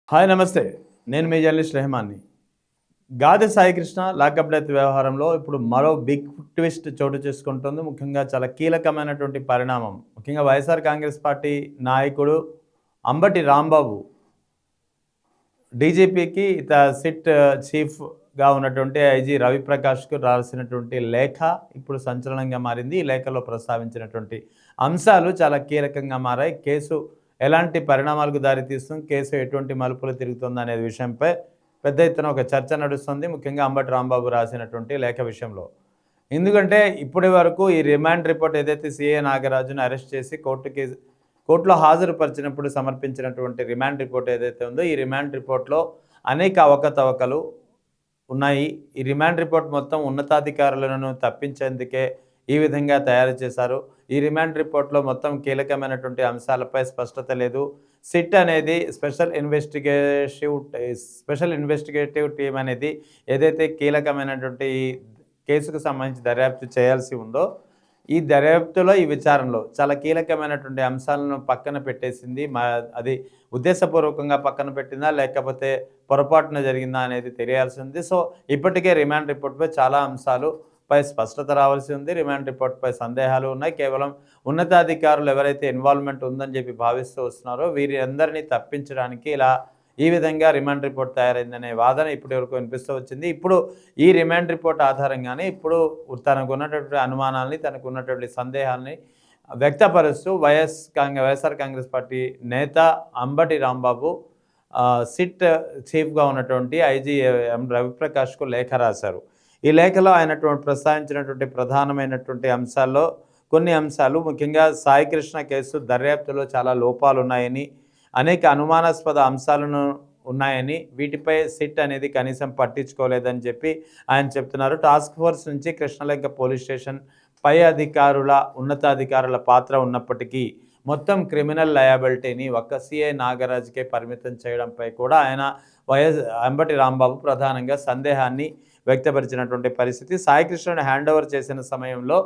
Hi నమస్తే. నేను మీ journalist రెహమాన్‌ని. గాదె Saikrishna lockup death వ్యవహారంలో ఇప్పుడు మరో బిగ్ ట్విస్ట్ చోటు చేసుకుంటుంది. ముఖ్యంగా చాలా కీలకమైనటువంటి పరిణామం. ముఖ్యంగా వైఎస్ఆర్ కాంగ్రెస్ పార్టీ నాయకుడు అంబటి రాంబాబు డీజీపీకి సిట్ చీఫ్‌గా ఉన్నటువంటి ఐజీ రవిప్రకాష్‌కు రాసినటువంటి లేఖ ఇప్పుడు సంచలనంగా మారింది. ఈ లేఖలో ప్రస్తావించినటువంటి అంశాలు చాలా కీలకంగా మారాయి. కేసు ఎలాంటి పరిణామాలకు దారితీస్తుంది, కేసు ఎటువంటి మలుపులు తిరుగుతుందనే విషయంపై పెద్ద ఎత్తున ఒక చర్చ నడుస్తుంది. ముఖ్యంగా అంబటి రాంబాబు రాసినటువంటి లేఖ విషయంలో. ఎందుకంటే ఇప్పటి వరకు ఈ రిమాండ్ రిపోర్ట్ ఏదైతే సీఏ నాగరాజును అరెస్ట్ చేసి కోర్టులో హాజరుపరిచినప్పుడు సమర్పించినటువంటి రిమాండ్ రిపోర్ట్ ఏదైతే ఉందో ఈ రిమాండ్ రిపోర్ట్‌లో అనేక అవకతవకలు ఉన్నాయి. ఈ రిమాండ్ రిపోర్ట్ మొత్తం ఉన్నతాధికారులను తప్పించేందుకే ఈ విధంగా తయారు చేశారు. ఈ రిమాండ్ రిపోర్ట్‌లో మొత్తం కీలకమైనటువంటి అంశాలపై స్పష్టత లేదు. సిట్ అనేది స్పెషల్ ఇన్వెస్టిగేటివ్ టీమ్ అనేది ఏదైతే కీలకమైనటువంటి ఈ కేసుకు సంబంధించి దర్యాప్తు చేయాల్సి ఉందో, ఈ దర్యాప్తులో, ఈ విచారణలో చాలా కీలకమైనటువంటి అంశాలను పక్కన పెట్టేసింది. అది ఉద్దేశపూర్వకంగా పక్కన పెట్టిందా? లేకపోతే పొరపాటున జరిగిందా అనేది తెలియాల్సి ఉంది. సో, ఇప్పటికే రిమాండ్ రిపోర్ట్‌పై చాలా అంశాలుపై స్పష్టత రావాల్సి ఉంది. రిమాండ్ రిపోర్ట్‌పై సందేహాలు ఉన్నాయి. కేవలం ఉన్నతాధికారులు ఎవరైతే ఇన్వాల్వ్‌మెంట్ ఉందని చెప్పి భావిస్తూ వస్తున్నారో వీరి అందరినీ తప్పించడానికి ఈ విధంగా రిమాండ్ రిపోర్ట్ తయారైందనే వాదన ఇప్పటివరకు వినిపిస్తూ వచ్చింది. ఇప్పుడు ఈ రిమాండ్ రిపోర్ట్ ఆధారంగానే ఇప్పుడు తనకున్నటువంటి అనుమానాల్ని, తనకున్నటువంటి సందేహాల్ని వ్యక్తపరుస్తూ వైఎస్ఆర్ కాంగ్రెస్ పార్టీ నేత అంబటి రాంబాబు సిట్ చీఫ్‌గా ఉన్నటువంటి ఐజీ రవిప్రకాష్‌కు లేఖ రాశారు. ఈ లేఖలో ఆయన ప్రస్తావించినటువంటి ప్రధానమైనటువంటి అంశాల్లో కొన్ని అంశాలు, ముఖ్యంగా సాయికృష్ణ కేసు దర్యాప్తులో చాలా లోపాలున్నాయని, అనేక అనుమానాస్పద అంశాలను ఉన్నాయని, వీటిపై సిట్ అనేది కనీసం పట్టించుకోలేదని చెప్పి ఆయన చెప్తున్నారు. టాస్క్ ఫోర్స్ నుంచి కృష్ణలంక పోలీస్ స్టేషన్ పై ఉన్నతాధికారుల పాత్ర ఉన్నప్పటికీ మొత్తం క్రిమినల్ లయబిలిటీని ఒక్క సీఐ నాగరాజ్కే పరిమితం చేయడంపై కూడా అంబటి రాంబాబు ప్రధానంగా సందేహాన్ని వ్యక్తపరిచినటువంటి పరిస్థితి. సాయికృష్ణను హ్యాండ్ ఓవర్ చేసిన సమయంలో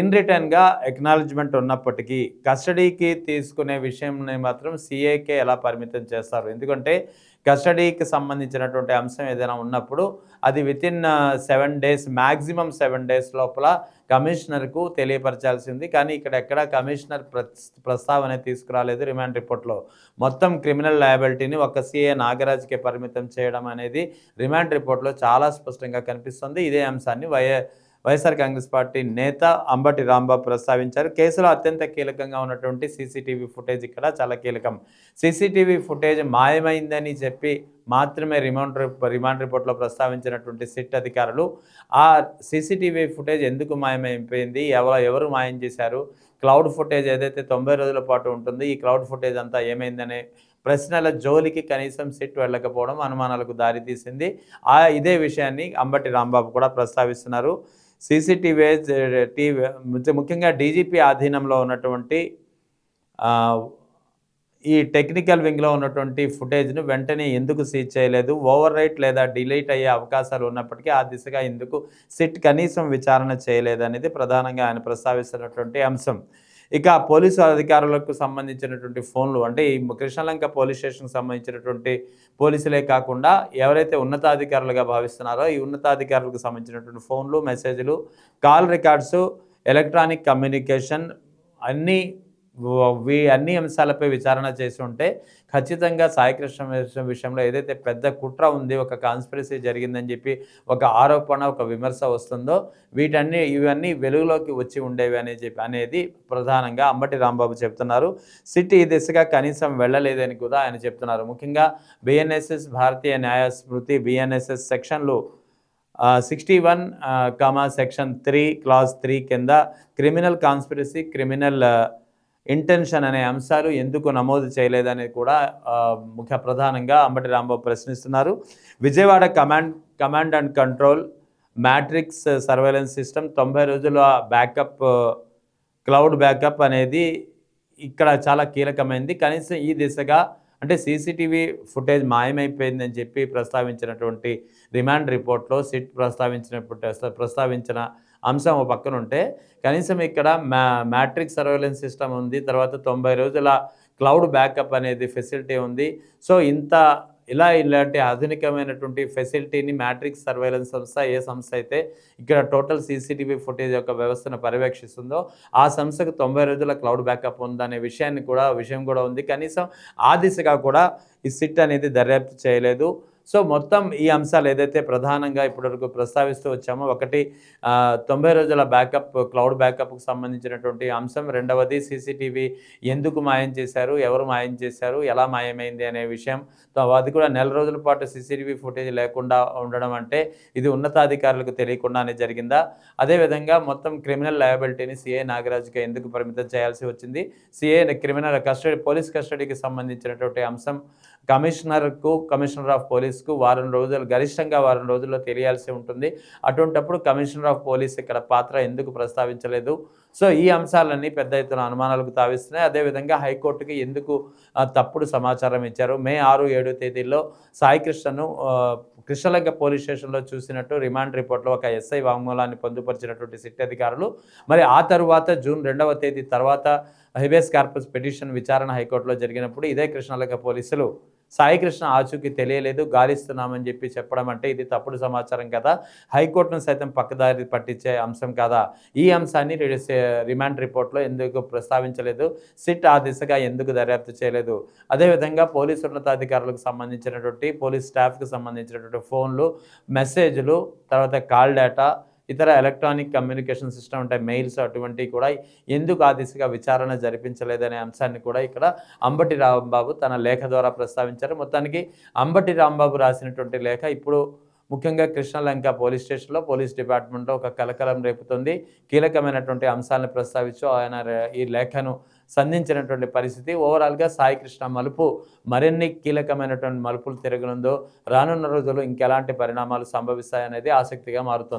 ఇన్ రిటర్న్‌గా అక్నాలెడ్జ్‌మెంట్ ఉన్నప్పటికీ కస్టడీకి తీసుకునే విషయంని మాత్రం సీఏకే ఎలా పరిమితం చేస్తారు? ఎందుకంటే కస్టడీకి సంబంధించినటువంటి అంశం ఏదైనా ఉన్నప్పుడు అది వితిన్ 7 డేస్, మ్యాక్సిమం 7 డేస్ లోపల కమిషనర్‌కు తెలియపరచాల్సింది. కానీ ఇక్కడ ఎక్కడ కమిషనర్ ప్రస్తావన తీసుకురాలేదు రిమాండ్ రిపోర్ట్‌లో. మొత్తం క్రిమినల్ లయబిలిటీని ఒక సీఏ నాగరాజ్‌కే పరిమితం చేయడం అనేది రిమాండ్ రిపోర్ట్‌లో చాలా స్పష్టంగా కనిపిస్తుంది. ఇదే అంశాన్ని వైఎస్ఆర్ కాంగ్రెస్ పార్టీ నేత అంబటి రాంబాబు ప్రస్తావించారు. కేసులో అత్యంత కీలకంగా ఉన్నటువంటి సీసీటీవీ ఫుటేజ్ ఇక్కడ చాలా కీలకం. సీసీటీవీ ఫుటేజ్ మాయమైందని చెప్పి మాత్రమే రిమాండ్ రిపోర్ట్‌లో ప్రస్తావించినటువంటి సిట్ అధికారులు ఆ సీసీటీవీ ఫుటేజ్ ఎందుకు మాయమైపోయింది? ఎవరు మాయం చేశారు? క్లౌడ్ ఫుటేజ్ ఏదైతే 90 రోజుల పాటు ఉంటుందో ఈ క్లౌడ్ ఫుటేజ్ అంతా ఏమైందనే ప్రశ్నల జోలికి కనీసం సిట్ వెళ్ళకపోవడం అనుమానాలకు దారితీసింది. ఇదే విషయాన్ని అంబటి రాంబాబు కూడా ప్రస్తావిస్తున్నారు. ముఖ్యంగా డీజీపీ ఆధీనంలో ఉన్నటువంటి ఈ టెక్నికల్ వింగ్‌లో ఉన్నటువంటి ఫుటేజ్‌ను వెంటనే ఎందుకు సీజ్ చేయలేదు? ఓవర్ రైట్ లేదా డిలీట్ అయ్యే అవకాశాలు ఉన్నప్పటికీ ఆ దిశగా ఎందుకు సిట్ కనీసం విచారణ చేయలేదనేది ప్రధానంగా ఆయన ప్రస్తావిస్తున్నటువంటి అంశం. ఇక పోలీసు అధికారులకు సంబంధించినటువంటి ఫోన్లు, అంటే ఈ కృష్ణలంక పోలీస్ స్టేషన్‌కి సంబంధించినటువంటి పోలీసులే కాకుండా ఎవరైతే ఉన్నతాధికారులుగా భావిస్తున్నారో ఈ ఉన్నతాధికారులకు సంబంధించినటువంటి ఫోన్లు, మెసేజ్‌లు, కాల్ రికార్డ్సు, ఎలక్ట్రానిక్ కమ్యూనికేషన్ అన్ని అంశాలపై విచారణ చేసి ఉంటే ఖచ్చితంగా సాయికృష్ణ విషయంలో ఏదైతే పెద్ద కుట్ర ఉంది, ఒక కాన్స్పిరసీ జరిగిందని చెప్పి ఒక ఆరోపణ, ఒక విమర్శ వస్తుందో ఇవన్నీ వెలుగులోకి వచ్చి ఉండేవి అనేది ప్రధానంగా అంబటి రాంబాబు చెప్తున్నారు. సిట్ ఈ దిశగా కనీసం వెళ్ళలేదని కూడా ఆయన చెప్తున్నారు. ముఖ్యంగా బిఎన్ఎస్ఎస్ భారతీయ న్యాయ స్మృతి బిఎన్ఎస్ఎస్ సెక్షన్లు 61, సెక్షన్ 3 క్లాజ్ 3 కింద క్రిమినల్ కాన్స్పిరసీ, క్రిమినల్ ఇంటెన్షన్ అనే అంశాలు ఎందుకు నమోదు చేయలేదని కూడా ప్రధానంగా అంబటి రాంబాబు ప్రశ్నిస్తున్నారు. Vijayawada command and control matrix surveillance system 90 రోజుల క్లౌడ్ బ్యాకప్ అనేది ఇక్కడ చాలా కీలకమైంది. కనీసం ఈ దిశగా, అంటే సీసీటీవీ ఫుటేజ్ మాయమైపోయిందని చెప్పి ప్రస్తావించినటువంటి రిమాండ్ రిపోర్ట్‌లో సిట్ ప్రస్తావించిన అంశం ఓ పక్కన ఉంటే, కనీసం ఇక్కడ మ్యాట్రిక్స్ సర్వేలెన్స్ సిస్టమ్ ఉంది. తర్వాత 90 రోజుల క్లౌడ్ బ్యాకప్ అనేది ఫెసిలిటీ ఉంది. సో, ఇలాంటి ఆధునికమైనటువంటి ఫెసిలిటీని మ్యాట్రిక్స్ సర్వేలెన్స్ సంస్థ, ఏ సంస్థ అయితే ఇక్కడ టోటల్ సీసీటీవీ ఫుటేజ్ యొక్క వ్యవస్థను పర్యవేక్షిస్తుందో, ఆ సంస్థకు 90 రోజుల క్లౌడ్ బ్యాకప్ ఉందనే విషయం కూడా ఉంది. కనీసం ఆ దిశగా కూడా ఈ సిట్ అనేది దర్యాప్తు చేయలేదు. సో, మొత్తం ఈ అంశాలు ఏదైతే ప్రధానంగా ఇప్పటివరకు ప్రస్తావిస్తూ వచ్చామో, ఒకటి 90 రోజుల క్లౌడ్ బ్యాకప్‌కు సంబంధించినటువంటి అంశం. రెండవది సీసీటీవీ ఎందుకు మాయం చేశారు? ఎవరు మాయం చేశారు? ఎలా మాయమైంది అనే విషయం. అది కూడా నెల రోజుల పాటు సీసీటీవీ ఫుటేజ్ లేకుండా ఉండడం అంటే ఇది ఉన్నతాధికారులకు తెలియకుండానే జరిగిందా? అదేవిధంగా మొత్తం క్రిమినల్ లయబిలిటీని సీఐ నాగరాజుకి ఎందుకు పరిమితం చేయాల్సి వచ్చింది? పోలీస్ కస్టడీకి సంబంధించినటువంటి అంశం కమిషనర్ ఆఫ్ పోలీస్‌కు గరిష్టంగా వారం రోజుల్లో తెలియాల్సి ఉంటుంది. అటువంటప్పుడు కమిషనర్ ఆఫ్ పోలీస్ ఇక్కడ పాత్ర ఎందుకు ప్రస్తావించలేదు? సో, ఈ అంశాలన్నీ పెద్ద ఎత్తున అనుమానాలకు తావిస్తున్నాయి. అదేవిధంగా హైకోర్టుకి ఎందుకు తప్పుడు సమాచారం ఇచ్చారు? మే 6, 7 తేదీల్లో సాయి కృష్ణను కృష్ణలంక పోలీస్ స్టేషన్‌లో చూసినట్టు రిమాండ్ రిపోర్ట్‌లో ఒక ఎస్ఐ వాంగ్మూలాన్ని పొందుపరిచినటువంటి సిట్ అధికారులు, మరి ఆ తరువాత జూన్ 2వ తేదీ తర్వాత హెబియస్ కార్పస్ పిటిషన్ విచారణ హైకోర్టులో జరిగినప్పుడు ఇదే కృష్ణలంక పోలీసులు సాయి కృష్ణ ఆచూకీ తెలియలేదు, గాలిస్తున్నామని చెప్పడం అంటే ఇది తప్పుడు సమాచారం కదా, హైకోర్టును సైతం పక్కదారి పట్టించే అంశం కదా. ఈ అంశాన్ని రిమాండ్ రిపోర్ట్లో ఎందుకు ప్రస్తావించలేదు? సిట్ ఆ దిశగా ఎందుకు దర్యాప్తు చేయలేదు? అదేవిధంగా పోలీసు ఉన్నతాధికారులకు సంబంధించినటువంటి పోలీస్ స్టాఫ్కి సంబంధించినటువంటి ఫోన్లు, మెసేజ్లు, తర్వాత కాల్ డేటా, ఇతర ఎలక్ట్రానిక్ కమ్యూనికేషన్ సిస్టమ్ ఉంటాయి, మెయిల్స్, అటువంటివి కూడా ఎందుకు ఆ దిశగా విచారణ జరిపించలేదనే అంశాన్ని కూడా ఇక్కడ అంబటి రాంబాబు తన లేఖ ద్వారా ప్రస్తావించారు. మొత్తానికి అంబటి రాంబాబు రాసినటువంటి లేఖ ఇప్పుడు ముఖ్యంగా కృష్ణలంక పోలీస్ స్టేషన్లో పోలీస్ డిపార్ట్మెంట్లో ఒక కలకలం రేపుతుంది. కీలకమైనటువంటి అంశాలను ప్రస్తావించు ఆయన ఈ లేఖను సంధించినటువంటి పరిస్థితి. ఓవరాల్గా సాయి కృష్ణ మలుపు మరిన్ని కీలకమైనటువంటి మలుపులు తిరగనుందో, రానున్న రోజుల్లో ఇంకెలాంటి పరిణామాలు సంభవిస్తాయనేది ఆసక్తిగా మారుతుంది.